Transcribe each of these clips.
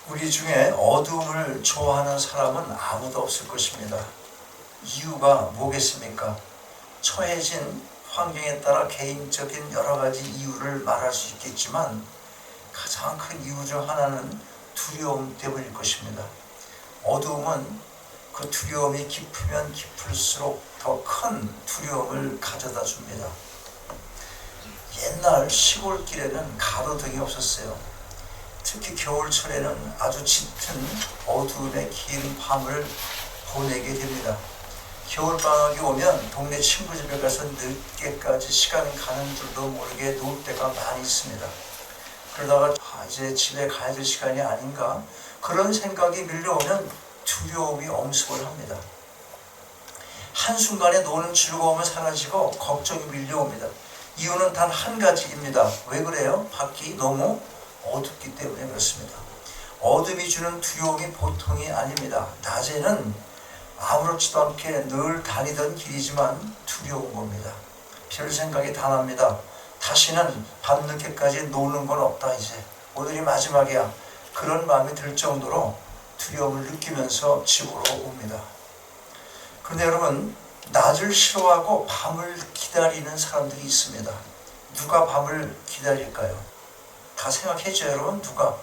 우리 중에 어두움을 좋아하는 사람은 아무도 없을 것입니다. 이유가 뭐겠습니까? 처해진 환경에 따라 개인적인 여러 가지 이유를 말할 수 있겠지만 가장 큰 이유 중 하나는 두려움 때문일 것입니다. 어두움은 그 두려움이 깊으면 깊을수록 더 큰 두려움을 가져다 줍니다. 옛날 시골길에는 가로등이 없었어요. 특히 겨울철에는 아주 짙은 어두움의 긴 밤을 보내게 됩니다. 겨울방학이 오면 동네 친구 집에 가서 늦게까지 시간 가는 줄도 모르게 놀 때가 많이 있습니다. 그러다가 이제 집에 가야 될 시간이 아닌가 그런 생각이 밀려오면 두려움이 엄습을 합니다. 한순간에 노는 즐거움은 사라지고 걱정이 밀려옵니다. 이유는 단 한 가지입니다. 왜 그래요? 밖이 너무 어둡기 때문에 그렇습니다. 어둠이 주는 두려움이 보통이 아닙니다. 낮에는 아무렇지도 않게 늘 다니던 길이지만 두려운 겁니다. 별 생각이 다 납니다. 다시는 밤늦게까지 노는 건 없다 이제. 오늘이 마지막이야. 그런 마음이 들 정도로 두려움을 느끼면서 집으로 옵니다. 그런데 여러분, 낮을 싫어하고 밤을 기다리는 사람들이 있습니다. 누가 밤을 기다릴까요? 다 생각해줘요 여러분. 누가?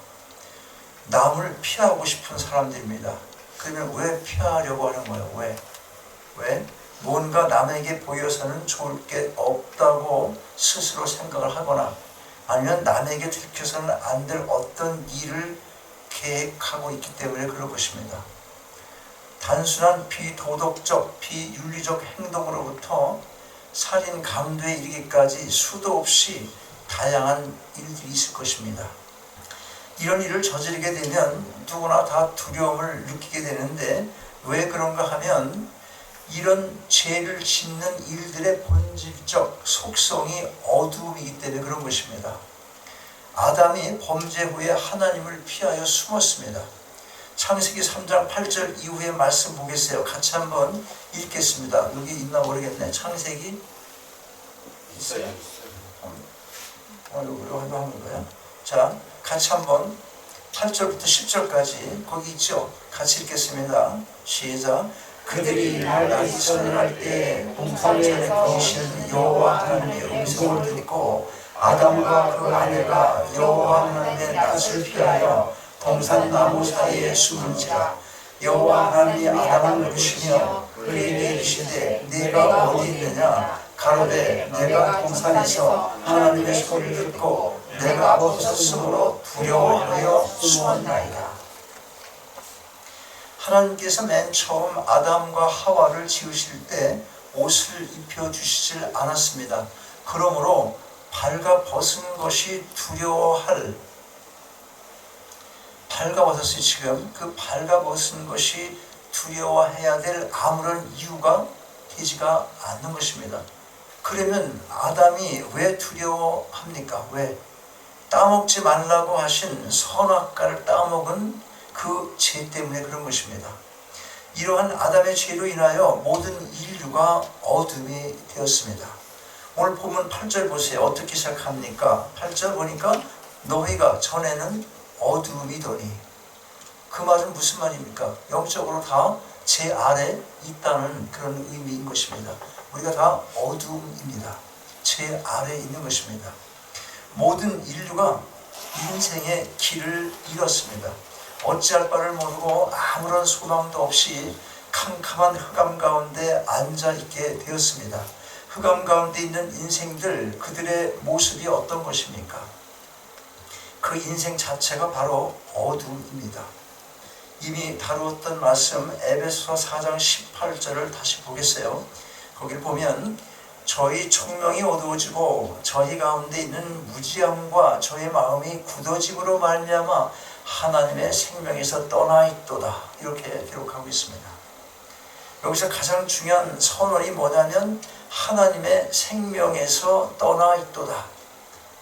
남을 피하고 싶은 사람들입니다. 그러면 왜 피하려고 하는 거예요? 왜? 뭔가 남에게 보여서는 좋을 게 없다고 스스로 생각을 하거나 아니면 남에게 들켜서는 안 될 어떤 일을 계획하고 있기 때문에 그럴 것입니다. 단순한 비도덕적, 비윤리적 행동으로부터 살인, 강도에 이르기까지 수도 없이 다양한 일들이 있을 것입니다. 이런 일을 저지르게 되면 누구나 다 두려움을 느끼게 되는데 왜 그런가 하면 이런 죄를 짓는 일들의 본질적 속성이 어두움이기 때문에 그런 것입니다. 아담이 범죄 후에 하나님을 피하여 숨었습니다. 창세기 3장 8절 이후의 말씀 보겠어요. 같이 한번 읽겠습니다. 여기 있나 모르겠네. 창세기 있어요. 이거 하는 거예요. 자, 같이 한번 8절부터 10절까지 거기 있죠. 같이 읽겠습니다. 시작. 그들이 날이 저녁할 때 동산에 거하신 여호와 하나님의 음성을 듣고 아담과 그 아내가 여호와 하나님의 낯을 피하여 동산나무 사이에 숨은지라. 여호와 하나님이 아담을 부르시며 그에게 이르시되 네가 어디 있느냐. 가로되 내가 동산에서 하나님의 소리를 듣고 내가 벗었으므로 두려워하여 숨었나이다. 하나님께서 맨 처음 아담과 하와를 지으실 때 옷을 입혀주시질 않았습니다. 그러므로 발가벗은 것이 두려워할, 발가벗었어요. 지금 그 발가벗은 것이 두려워해야 될 아무런 이유가 되지가 않는 것입니다. 그러면 아담이 왜 두려워합니까? 왜? 따먹지 말라고 하신 선악과를 따먹은 그 죄 때문에 그런 것입니다. 이러한 아담의 죄로 인하여 모든 인류가 어둠이 되었습니다. 오늘 보면 8절 보세요. 어떻게 시작합니까? 8절 보니까 너희가 전에는 어둠이더니, 그 말은 무슨 말입니까? 영적으로 다 제 아래 있다는 그런 의미인 것입니다. 우리가 다 어둠입니다. 제 아래 있는 것입니다. 모든 인류가 인생의 길을 잃었습니다. 어찌할 바를 모르고 아무런 소망도 없이 캄캄한 흑암 가운데 앉아있게 되었습니다. 흑암 가운데 있는 인생들, 그들의 모습이 어떤 것입니까? 그 인생 자체가 바로 어둠입니다. 이미 다루었던 말씀 에베소서 4장 18절을 다시 보겠어요. 거기를 보면 저희 총명이 어두워지고 저희 가운데 있는 무지함과 저희 마음이 굳어짐으로 말미암아 하나님의 생명에서 떠나 있도다. 이렇게 기록하고 있습니다. 여기서 가장 중요한 선언이 뭐냐면 하나님의 생명에서 떠나 있도다.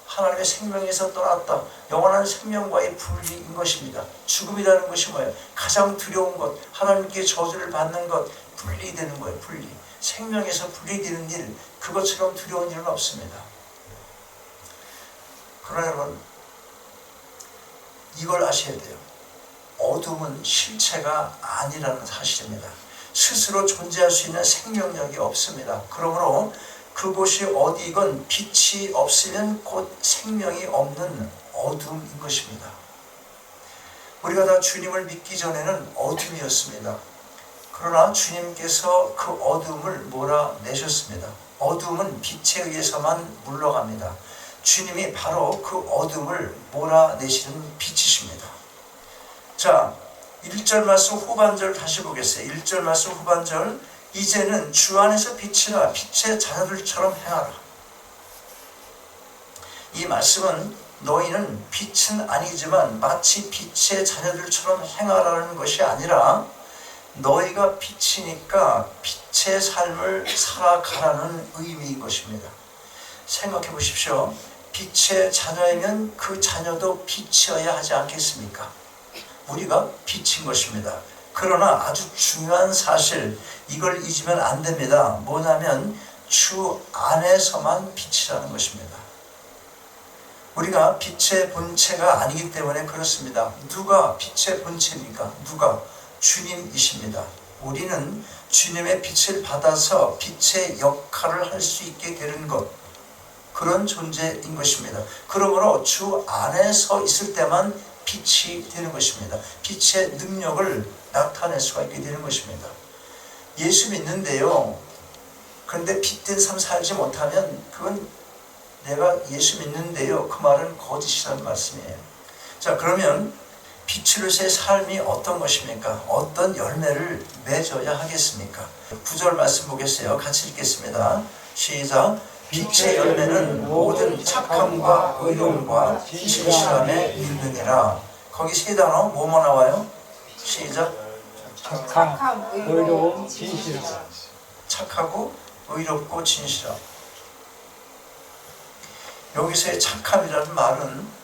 하나님의 생명에서 떠났다. 영원한 생명과의 분리인 것입니다. 죽음이라는 것이 뭐예요? 가장 두려운 것, 하나님께 저주를 받는 것, 분리되는 거예요. 분리. 생명에서 분리되는 일, 그것처럼 두려운 일은 없습니다. 그러나 여러분, 이걸 아셔야 돼요. 어둠은 실체가 아니라는 사실입니다. 스스로 존재할 수 있는 생명력이 없습니다. 그러므로 그곳이 어디건 빛이 없으면 곧 생명이 없는 어둠인 것입니다. 우리가 다 주님을 믿기 전에는 어둠이었습니다. 그러나 주님께서 그 어둠을 몰아내셨습니다. 어둠은 빛에 의해서만 물러갑니다. 주님이 바로 그 어둠을 몰아내시는 빛이십니다. 자, 1절 말씀 후반절 다시 보겠어요. 1절 말씀 후반절, 이제는 주 안에서 빛이라 빛의 자녀들처럼 행하라. 이 말씀은 너희는 빛은 아니지만 마치 빛의 자녀들처럼 행하라는 것이 아니라 너희가 빛이니까 빛의 삶을 살아가라는 의미인 것입니다. 생각해 보십시오. 빛의 자녀이면 그 자녀도 빛이어야 하지 않겠습니까? 우리가 빛인 것입니다. 그러나 아주 중요한 사실, 이걸 잊으면 안 됩니다. 뭐냐면 주 안에서만 빛이라는 것입니다. 우리가 빛의 본체가 아니기 때문에 그렇습니다. 누가 빛의 본체입니까? 누가? 주님이십니다. 우리는 주님의 빛을 받아서 빛의 역할을 할 수 있게 되는 것, 그런 존재인 것입니다. 그러므로 주 안에서 있을 때만 빛이 되는 것입니다. 빛의 능력을 나타낼 수가 있게 되는 것입니다. 예수 믿는데요, 그런데 빛된 삶 살지 못하면 그건 내가 예수 믿는데요, 그 말은 거짓이라는 말씀이에요. 자, 그러면 빛으로서의 삶이 어떤 것입니까? 어떤 열매를 맺어야 하겠습니까? 9절 말씀 보겠어요. 같이 읽겠습니다. 시작. 빛의 열매는 모든 착함과 의로움과 진실함에 있느니라. 거기 세 단어 뭐뭐 나와요? 시작. 착함, 의로움, 진실함. 착하고 의롭고 진실함. 여기서의 착함이라는 말은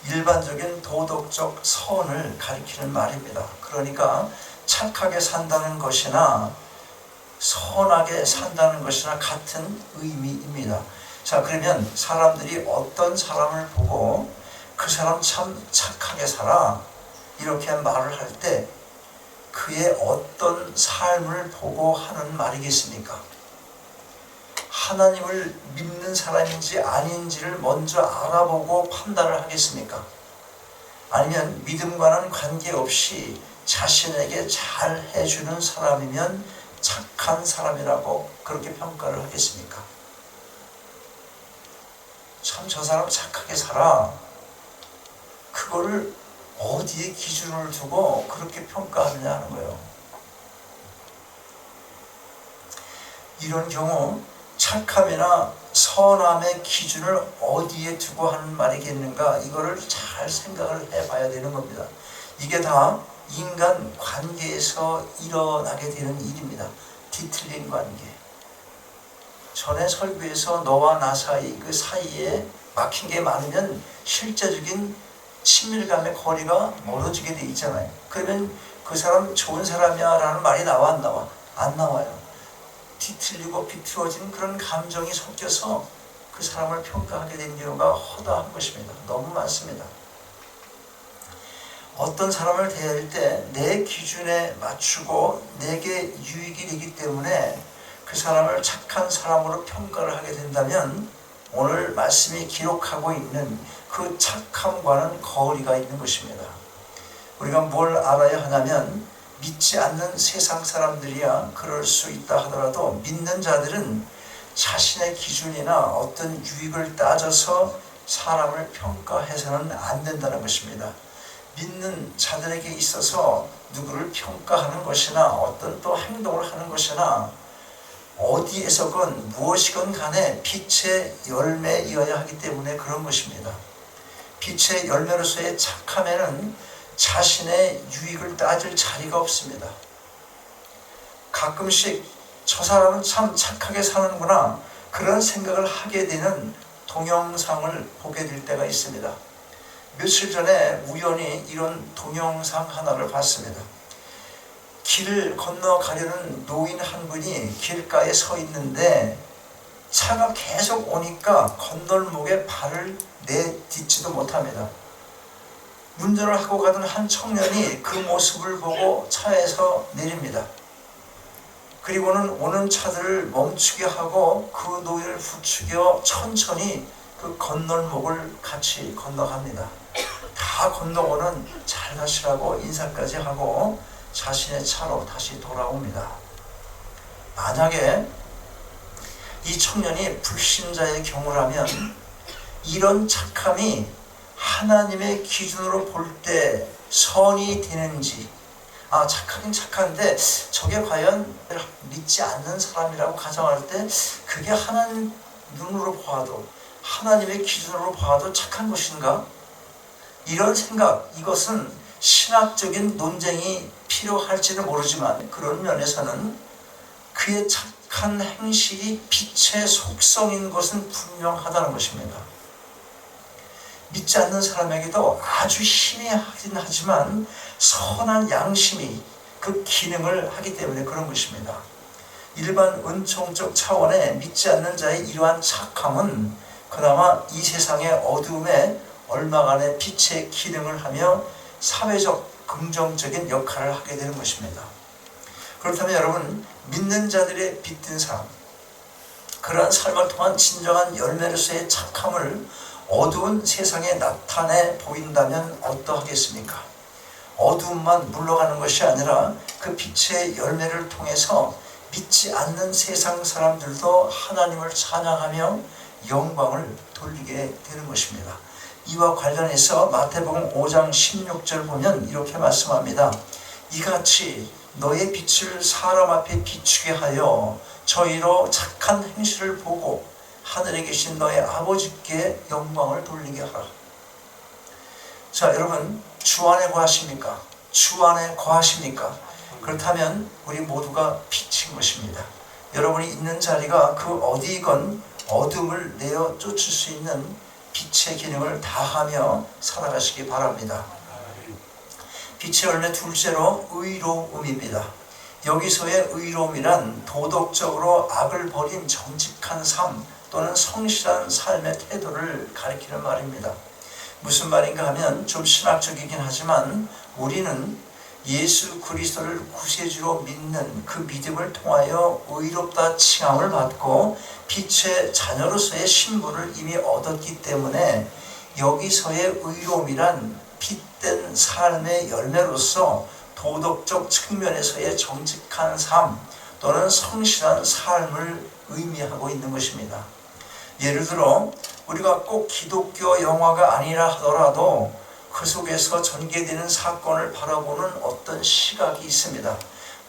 일반적인 도덕적 선을 가리키는 말입니다. 그러니까 착하게 산다는 것이나 선하게 산다는 것이나 같은 의미입니다. 자, 그러면 사람들이 어떤 사람을 보고 그 사람 참 착하게 살아 이렇게 말을 할 때 그의 어떤 삶을 보고 하는 말이겠습니까? 하나님을 믿는 사람인지 아닌지를 먼저 알아보고 판단을 하겠습니까? 아니면 믿음과는 관계없이 자신에게 잘 해주는 사람이면 착한 사람이라고 그렇게 평가를 하겠습니까? 참 저 사람 착하게 살아. 그거를 어디에 기준을 두고 그렇게 평가하느냐 하는 거예요. 이런 경우 착함이나 선함의 기준을 어디에 두고 하는 말이겠는가, 이거를 잘 생각을 해봐야 되는 겁니다. 이게 다 인간 관계에서 일어나게 되는 일입니다. 뒤틀린 관계. 전에 설교에서 너와 나 사이, 그 사이에 막힌 게 많으면 실제적인 친밀감의 거리가 멀어지게 돼 있잖아요. 그러면 그 사람 좋은 사람이야 라는 말이 나와 안 나와? 안 나와요. 뒤틀리고 비틀어진 그런 감정이 섞여서 그 사람을 평가하게 된 경우가 허다한 것입니다. 너무 많습니다. 어떤 사람을 대할 때 내 기준에 맞추고 내게 유익이 되기 때문에 그 사람을 착한 사람으로 평가를 하게 된다면 오늘 말씀이 기록하고 있는 그 착함과는 거리가 있는 것입니다. 우리가 뭘 알아야 하냐면 믿지 않는 세상 사람들이야 그럴 수 있다 하더라도 믿는 자들은 자신의 기준이나 어떤 유익을 따져서 사람을 평가해서는 안 된다는 것입니다. 믿는 자들에게 있어서 누구를 평가하는 것이나 어떤 또 행동을 하는 것이나 어디에서건 무엇이건 간에 빛의 열매이어야 하기 때문에 그런 것입니다. 빛의 열매로서의 착함에는 자신의 유익을 따질 자리가 없습니다. 가끔씩 저 사람은 참 착하게 사는구나 그런 생각을 하게 되는 동영상을 보게 될 때가 있습니다. 며칠 전에 우연히 이런 동영상 하나를 봤습니다. 길을 건너가려는 노인 한 분이 길가에 서 있는데 차가 계속 오니까 건널목에 발을 내딛지도 못합니다. 운전을 하고 가던 한 청년이 그 모습을 보고 차에서 내립니다. 그리고는 오는 차들을 멈추게 하고 그 노인을 부추겨 천천히 그 건널목을 같이 건너갑니다. 다 건너고는 잘 가시라고 인사까지 하고 자신의 차로 다시 돌아옵니다. 만약에 이 청년이 불신자의 경우라면 이런 착함이 하나님의 기준으로 볼 때 선이 되는지, 착하긴 착한데 저게 과연 믿지 않는 사람이라고 가정할 때 그게 하나님 눈으로 봐도, 하나님의 기준으로 봐도 착한 것인가? 이런 생각, 이것은 신학적인 논쟁이 필요할지는 모르지만 그런 면에서는 그의 착한 행실이 빛의 속성인 것은 분명하다는 것입니다. 믿지 않는 사람에게도 아주 희미하긴 하지만 선한 양심이 그 기능을 하기 때문에 그런 것입니다. 일반 은총적 차원의 믿지 않는 자의 이러한 착함은 그나마 이 세상의 어두움에 얼마간의 빛의 기능을 하며 사회적 긍정적인 역할을 하게 되는 것입니다. 그렇다면 여러분, 믿는 자들의 빛든 삶, 그러한 삶을 통한 진정한 열매로서의 착함을 어두운 세상에 나타내 보인다면 어떠하겠습니까? 어두움만 물러가는 것이 아니라 그 빛의 열매를 통해서 믿지 않는 세상 사람들도 하나님을 찬양하며 영광을 돌리게 되는 것입니다. 이와 관련해서 마태복음 5장 16절 보면 이렇게 말씀합니다. 이같이 너의 빛을 사람 앞에 비추게 하여 저희로 착한 행실을 보고 하늘에 계신 너의 아버지께 영광을 돌리게 하라. 자, 여러분, 주 안에 거하십니까? 주 안에 거하십니까? 그렇다면 우리 모두가 빛인 것입니다. 여러분이 있는 자리가 그 어디건 어둠을 내어 쫓을 수 있는 빛의 기능을 다하며 살아가시기 바랍니다. 빛의 열매 둘째로 의로움입니다. 여기서의 의로움이란 도덕적으로 악을 버린 정직한 삶 또는 성실한 삶의 태도를 가리키는 말입니다. 무슨 말인가 하면 좀 신학적이긴 하지만 우리는 예수 그리스도를 구세주로 믿는 그 믿음을 통하여 의롭다 칭함을 받고 빛의 자녀로서의 신분을 이미 얻었기 때문에 여기서의 의로움이란 빛된 삶의 열매로서 도덕적 측면에서의 정직한 삶 또는 성실한 삶을 의미하고 있는 것입니다. 예를 들어 우리가 꼭 기독교 영화가 아니라 하더라도 그 속에서 전개되는 사건을 바라보는 어떤 시각이 있습니다.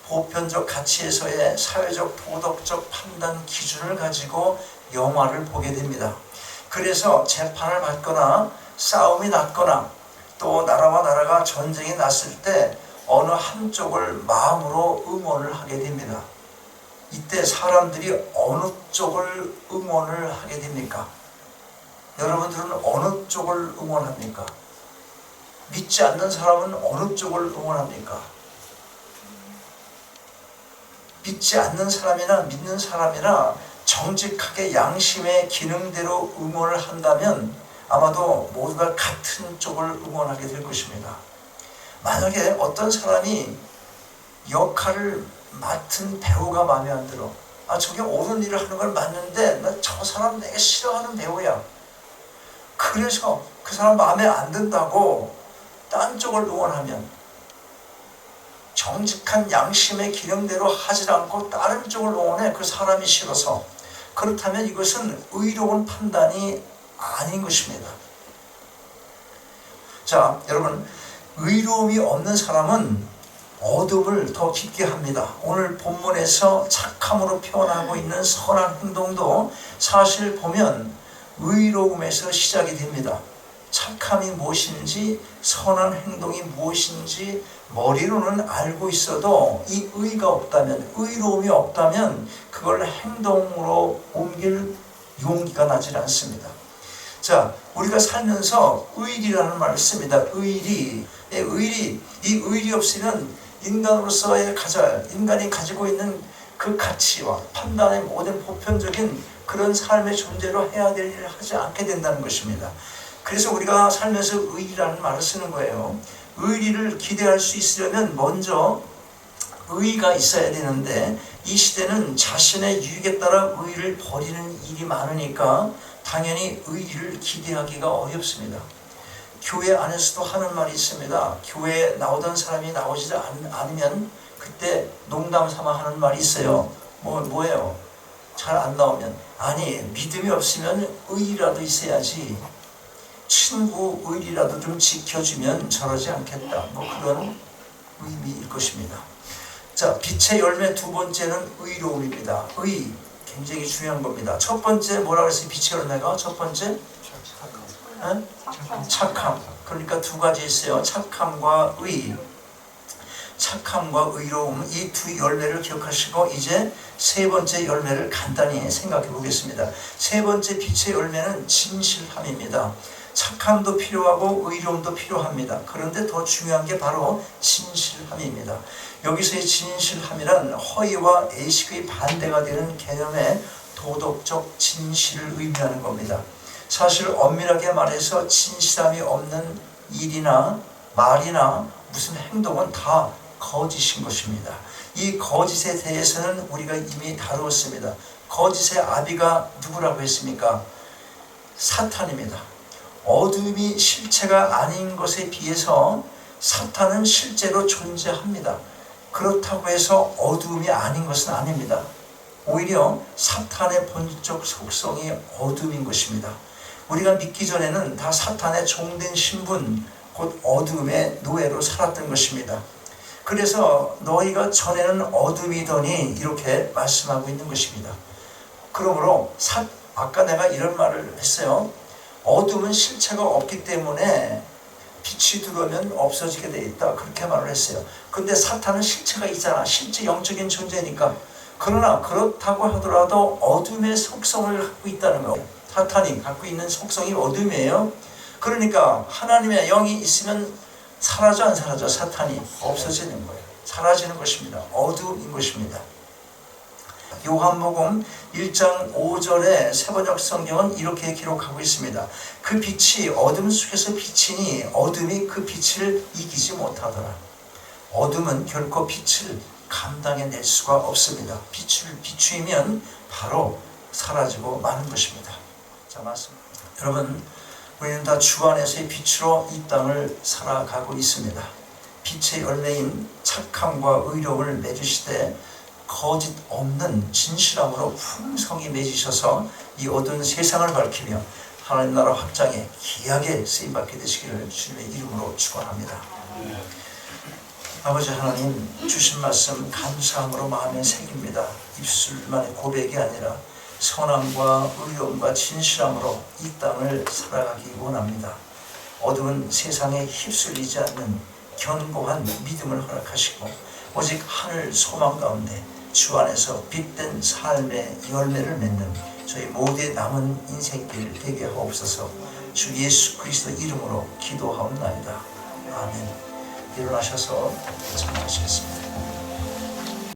보편적 가치에서의 사회적 도덕적 판단 기준을 가지고 영화를 보게 됩니다. 그래서 재판을 받거나 싸움이 났거나 또 나라와 나라가 전쟁이 났을 때 어느 한쪽을 마음으로 응원을 하게 됩니다. 이때 사람들이 어느 쪽을 응원을 하게 됩니까? 여러분들은 어느 쪽을 응원합니까? 믿지 않는 사람은 어느 쪽을 응원합니까? 믿지 않는 사람이나 믿는 사람이나 정직하게 양심의 기능대로 응원을 한다면 아마도 모두가 같은 쪽을 응원하게 될 것입니다. 만약에 어떤 사람이 역할을 맡은 배우가 마음에 안 들어. 저게 옳은 일을 하는 걸 맞는데 나 저 사람 내가 싫어하는 배우야. 그래서 그 사람 마음에 안 든다고 딴 쪽을 응원하면 정직한 양심의 기능대로 하지 않고 다른 쪽을 응원해. 그 사람이 싫어서. 그렇다면 이것은 의로운 판단이 아닌 것입니다. 자, 여러분, 의로움이 없는 사람은 어둠을 더 깊게 합니다. 오늘 본문에서 착함으로 표현하고 있는 선한 행동도 사실 보면 의로움에서 시작이 됩니다. 착함이 무엇인지 선한 행동이 무엇인지 머리로는 알고 있어도 이 의가 없다면, 의로움이 없다면 그걸 행동으로 옮길 용기가 나질 않습니다. 자, 우리가 살면서 의리라는 말을 씁니다. 의리. 이 의리 없이는 인간으로서의 인간이 가지고 있는 그 가치와 판단의 모든 보편적인 그런 삶의 존재로 해야 될 일을 하지 않게 된다는 것입니다. 그래서 우리가 살면서 의리라는 말을 쓰는 거예요. 의리를 기대할 수 있으려면 먼저 의의가 있어야 되는데, 이 시대는 자신의 유익에 따라 의의를 버리는 일이 많으니까 당연히 의의를 기대하기가 어렵습니다. 교회 안에서도 하는 말이 있습니다. 교회에 나오던 사람이 나오지 않으면 그때 농담 삼아 하는 말이 있어요. 뭐예요? 잘 안 나오면, 아니 믿음이 없으면 의의라도 있어야지, 친구 의리라도 좀 지켜주면 저러지 않겠다, 그런 의미일 것입니다. 자, 빛의 열매 두 번째는 의로움입니다. 의, 굉장히 중요한 겁니다. 첫 번째 뭐라 그랬어요? 빛의 열매가 첫 번째? 착함. 그러니까 두 가지 있어요. 착함과 의. 착함과 의로움, 이 두 열매를 기억하시고 이제 세 번째 열매를 간단히 생각해 보겠습니다. 세 번째 빛의 열매는 진실함입니다. 착함도 필요하고 의로움도 필요합니다. 그런데 더 중요한 게 바로 진실함입니다. 여기서의 진실함이란 허위와 애식의 반대가 되는 개념의 도덕적 진실을 의미하는 겁니다. 사실 엄밀하게 말해서 진실함이 없는 일이나 말이나 무슨 행동은 다 거짓인 것입니다. 이 거짓에 대해서는 우리가 이미 다루었습니다. 거짓의 아비가 누구라고 했습니까? 사탄입니다. 어둠이 실체가 아닌 것에 비해서 사탄은 실제로 존재합니다. 그렇다고 해서 어둠이 아닌 것은 아닙니다. 오히려 사탄의 본질적 속성이 어둠인 것입니다. 우리가 믿기 전에는 다 사탄의 종된 신분, 곧 어둠의 노예로 살았던 것입니다. 그래서 너희가 전에는 어둠이더니 이렇게 말씀하고 있는 것입니다. 그러므로 아까 내가 이런 말을 했어요. 어둠은 실체가 없기 때문에 빛이 들어오면 없어지게 돼 있다, 그렇게 말을 했어요. 근데 사탄은 실체가 있잖아. 실제 영적인 존재니까. 그러나 그렇다고 하더라도 어둠의 속성을 갖고 있다는 거예요. 사탄이 갖고 있는 속성이 어둠이에요. 그러니까 하나님의 영이 있으면 사라져 안 사라져? 사탄이 없어지는 거예요. 사라지는 것입니다. 어둠인 것입니다. 요한복음 1장 5절에 세번역 성경은 이렇게 기록하고 있습니다. 그 빛이 어둠 속에서 비치니 어둠이 그 빛을 이기지 못하더라. 어둠은 결코 빛을 감당해낼 수가 없습니다. 빛을 비추면 바로 사라지고 마는 것입니다. 자, 맞습니다. 여러분, 우리는 다 주 안에서의 빛으로 이 땅을 살아가고 있습니다. 빛의 열매인 착함과 의로움을 맺으시되 거짓 없는 진실함으로 풍성히 맺으셔서 이 어두운 세상을 밝히며 하나님 나라 확장에 귀하게 쓰임받게 되시기를 주님의 이름으로 축원합니다. 아버지 하나님, 주신 말씀 감사함으로 마음에 새깁니다. 입술만의 고백이 아니라 선함과 의로움과 진실함으로 이 땅을 살아가기 원합니다. 어두운 세상에 휩쓸리지 않는 견고한 믿음을 허락하시고 오직 하늘 소망 가운데 주 안에서 빛된 삶의 열매를 맺는 저희 모두의 남은 인생길 되게 하옵소서. 주 예수 그리스도 이름으로 기도하옵나이다. 아멘. 일어나셔서 찬양하시겠습니다.